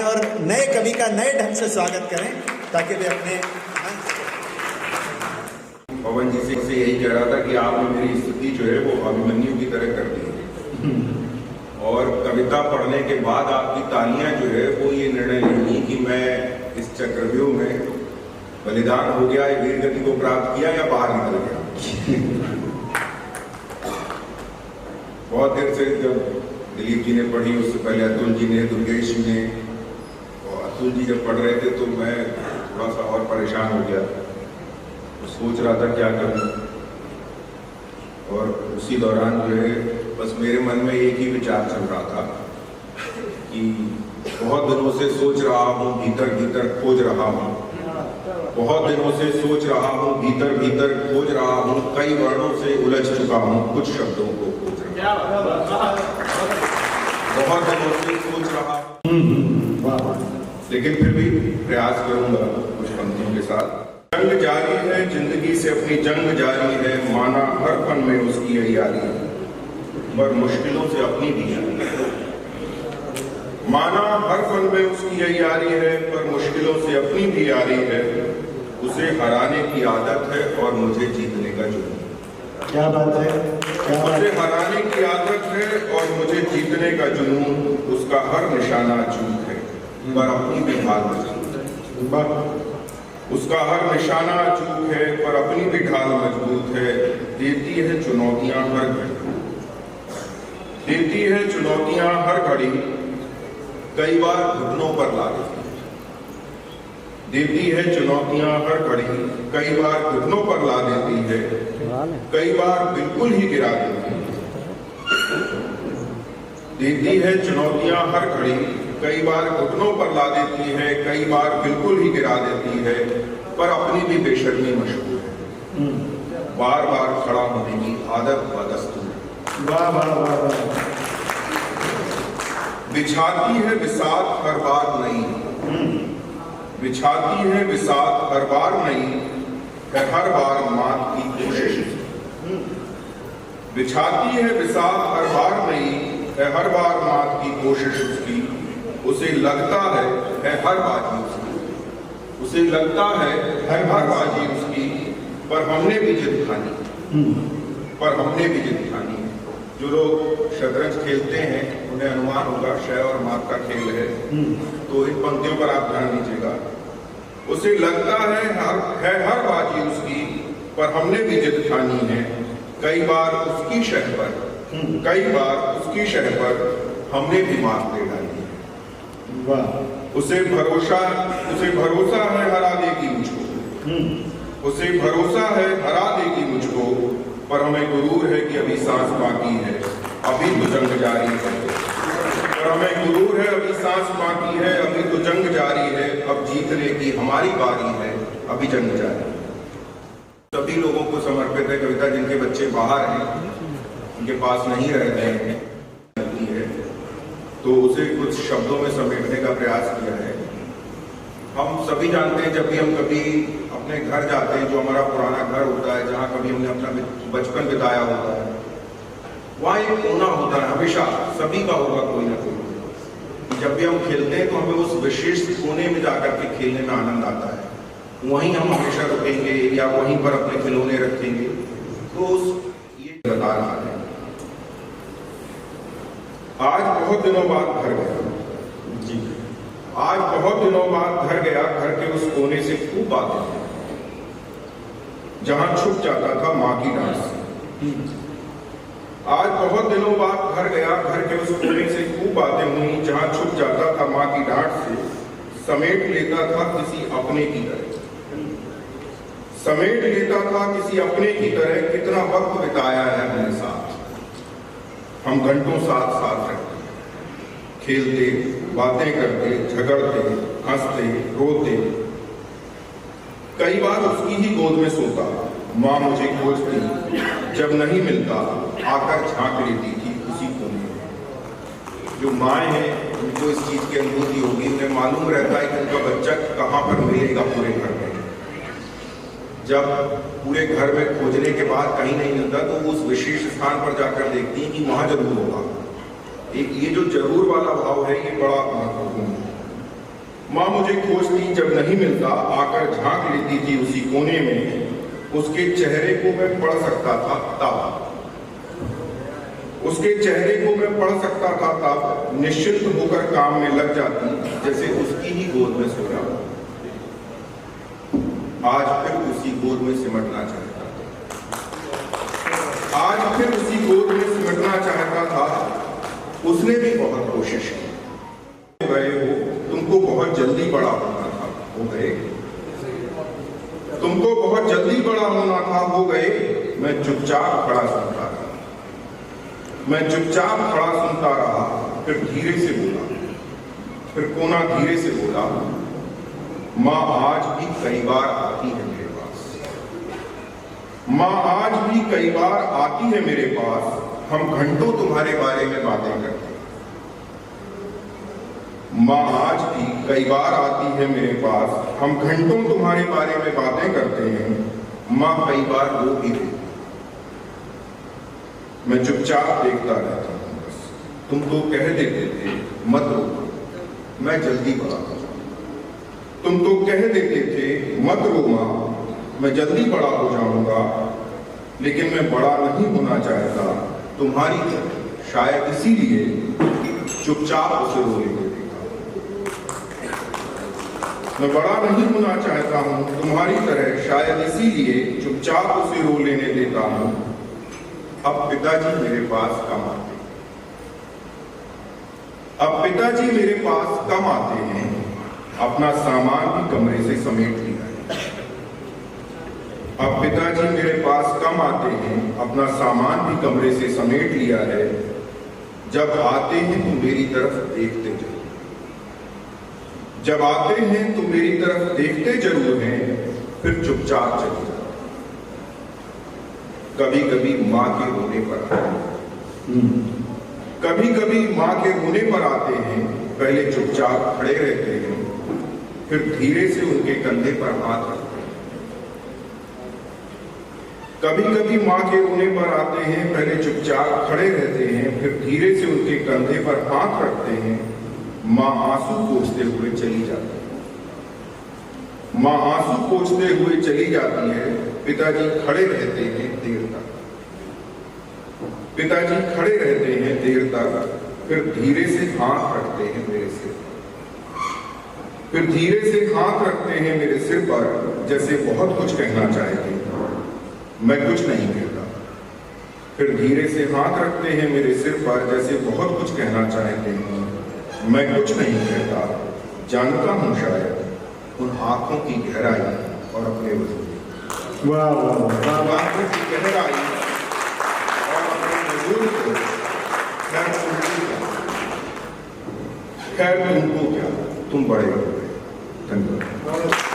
और नए कवि का नए ढंग से स्वागत करें ताकि वे अपने पवन जी से यही कह रहा था कि आपने मेरी स्तुति जो है वो अभिमन्यु की तरह कर दी है और कविता पढ़ने के बाद आपकी तालियां जो है वो ये निर्णय लेंगी कि मैं इस चक्रव्यूह में बलिदान हो गया, वीर गति को प्राप्त किया या बाहर निकल गया। बहुत देर से जब दिलीप जी ने पढ़ी, उससे पहले अतुल जी ने, दुर्गेश जी ने, और अतुल जी जब पढ़ रहे थे तो मैं थोड़ा सा और परेशान हो गया, तो सोच रहा था क्या करूं। और उसी दौरान जो है बस मेरे मन में एक ही विचार चल रहा था कि बहुत दिनों से सोच रहा हूं, भीतर भीतर खोज रहा हूं, बहुत दिनों से सोच रहा हूं, भीतर भीतर खोज रहा हूं, कई वर्णों से उलझ चुका हूं, कुछ शब्दों को खोज रहा हूं, बहुत दिनों से सोच रहा हूं, लेकिन फिर भी प्रयास करूंगा कुछ पंक्तियों के साथ। जंग जारी है, जिंदगी से अपनी जंग जारी है, माना हर पन में उसकी यही यारी है, पर मुश्किलों से अपनी भी यारी है। माना हर पन में उसकी यही यारी है, पर मुश्किलों से अपनी भी यारी है, उसे हराने की आदत है और मुझे जीतने का जुनून। क्या बात है, उसे हराने की आदत है और मुझे जीतने का जुनून, उसका हर निशाना चूक है पर अपनी भी ढाल मजबूत है, उसका हर निशाना चूक है पर अपनी भी ढाल मजबूत है, देती है चुनौतियां हर घड़ी, देती है चुनौतियां हर घड़ी, कई बार घुटनों पर ला देती है चुनौतियां हर घड़ी, कई बार घुटनों पर ला देती है, कई बार बिल्कुल ही गिरा देती है, देती है चुनौतियां हर घड़ी, कई बार घुटनों पर ला देती है, कई बार बिल्कुल ही गिरा देती है, पर अपनी भी बेशर्मी मशहूर है, बार बार खड़ा होने की आदत व दस्तूर। वाह वाह वाह वाह। बिछाती है बिसात हर बार नई, बिछाती है बिसात हर बार नई, है हर बार मात की कोशिश, बिछाती है बिसात हर बार नई, है हर बार मात की कोशिश उसकी, उसे लगता है हर बाजी उसकी, उसे लगता है हर बाजी उसकी, पर हमने भी जिद ठानी, पर हमने भी जिद ठानी। जो लोग शतरंज खेलते हैं उन्हें अनुमान होगा शय और मात का खेल है, तो इन पंक्तियों पर आप ध्यान दीजिएगा। उसे लगता है हर बाजी उसकी, पर हमने भी जिद ठानी है, कई बार उसकी शह पर, कई बार उसकी शह पर हमने भी मात दे डाली है। वाह। उसे भरोसा है हरा देगी मुझको, उसे भरोसा है हरा देगी मुझको, पर हमें गुरूर है कि अभी सांस बाकी है, अभी तो जंग जारी है, पर हमें गुरूर है अभी सांस बाकी है, अभी तो जंग जारी है, अब जीतने की हमारी बारी है, अभी जंग जारी है। सभी लोगों को समर्पित है कविता जिनके बच्चे बाहर हैं, उनके पास नहीं रहते हैं, तो उसे कुछ शब्दों में समेटने का प्रयास किया है। हम सभी जानते हैं जब भी हम कभी अपने घर जाते हैं, जो हमारा पुराना घर होता है, जहाँ कभी हमने अपना बचपन बिताया होता है, वहाँ एक कोना होता है, हमेशा सभी का होगा कोई ना कोई। जब भी हम खेलते हैं तो हमें उस विशेष कोने में जाकर के खेलने में आनंद आता है, वहीं हम हमेशा रुकेंगे या वहीं पर अपने खिलौने रखेंगे। तो ये बता रहा है, आज बहुत दिनों बाद घर गया जी, आज बहुत दिनों बाद घर गया, घर के उस कोने से खूब बातें, जहां छुप जाता था माँ की डांट से। आज बहुत दिनों बाद घर गया, घर के उस कोने से खूब बातें हुई, जहां छुप जाता था माँ की डांट से, समेट लेता था किसी अपने की तरह, समेट लेता था किसी अपने की तरह। कितना वक्त बिताया है अपने साथ, हम घंटों साथ साथ रहते, खेलते, बातें करते, झगड़ते, हंसते, रोते, कई बार उसकी ही गोद में सोता, माँ मुझे खोजती, जब नहीं मिलता आकर झांक लेती थी उसी कोने में। जो माएँ हैं उनको इस चीज की अनुभूति होगी, उन्हें मालूम रहता है कि उनका बच्चा कहाँ पर मिलेगा पूरे घर में। जब पूरे घर में खोजने के बाद कहीं नहीं मिलता तो वो उस विशेष स्थान पर जाकर देखती हैं कि वहां जरूर होगा। एक ये जो जरूर वाला भाव है ये बड़ा महत्वपूर्ण है। माँ मुझे खोजती जब नहीं मिलता, आकर झांक लेती थी उसी कोने में, उसके चेहरे को मैं पढ़ सकता था तब, उसके चेहरे को मैं पढ़ सकता था तब, निश्चिंत होकर काम में लग जाती जैसे उसकी ही गोद में सो रहा। आज फिर उसी गोद में सिमटना चाहता था, आज फिर उसी गोद में सिमटना चाहता था। उसने भी बहुत कोशिश की। गए हो, तुमको बहुत जल्दी बड़ा होना था, हो गए। तुमको बहुत जल्दी बड़ा होना था, हो गए। मैं चुपचाप खड़ा सुनता रहा, मैं चुपचाप खड़ा सुनता रहा। फिर धीरे से बोला, फिर कोना धीरे से बोला, माँ आज भी कई बार आती है मेरे पास, माँ आज भी कई बार आती है मेरे पास। हम घंटों तुम्हारे बारे में बातें करते हैं। माँ आज भी कई बार आती है मेरे पास, हम घंटों तुम्हारे बारे में बातें करते हैं। माँ कई बार रो भी देती, मैं चुपचाप देखता रहता हूँ। बस तुम तो कह देते थे मत रो, मैं जल्दी बड़ा हो जाऊंगा। तुम तो कह देते थे मत रो माँ, मैं जल्दी बड़ा हो जाऊंगा। लेकिन मैं बड़ा नहीं होना चाहता तुम्हारी तरह, शायद इसीलिए चुपचाप उसे रो लेते देखा। मैं बड़ा नहीं होना चाहता हूँ तुम्हारी तरह, शायद इसीलिए चुपचाप उसे रो लेने देता हूँ। अब पिताजी मेरे पास कम आते, अब पिताजी मेरे पास कम आते हैं। अपना सामान भी कमरे से समेट लिया है। अब पिताजी मेरे पास कम आते हैं, अपना सामान भी कमरे से समेट लिया है। जब आते हैं तो मेरी तरफ देखते जरूर, जब आते हैं तो मेरी तरफ देखते जरूर हैं, फिर चुपचाप चले जाते। कभी कभी माँ के रोने पर आते हैं, कभी कभी माँ के रोने पर आते हैं। पहले चुपचाप खड़े रहते हैं, फिर धीरे से उनके कंधे पर हाथ रखते हैं। कभी कभी माँ के रोने पर आते हैं, पहले चुपचाप खड़े रहते हैं, फिर धीरे से उनके कंधे पर हाथ रखते हैं। माँ आंसू पोंछते हुए चली जाती है, माँ आंसू पोंछते हुए चली जाती है। पिताजी खड़े रहते हैं देर तक, पिताजी खड़े रहते हैं देर तक, फिर धीरे से हाथ रखते हैं मेरे सिर पर, फिर धीरे से हाथ रखते हैं मेरे सिर पर, जैसे बहुत कुछ कहना चाहते हैं। मैं कुछ नहीं कहता। फिर धीरे से हाथ रखते हैं मेरे सिर पर, जैसे बहुत कुछ कहना चाहते हैं। मैं कुछ नहीं कहता। जानता हूं शायद उन आंखों की गहराई और अपने वजूद, वाह वाह वाह, आंखों की गहराई और अपने वजूद को। खैर तुमको क्या, तुम बड़े हो गए। धन्यवाद।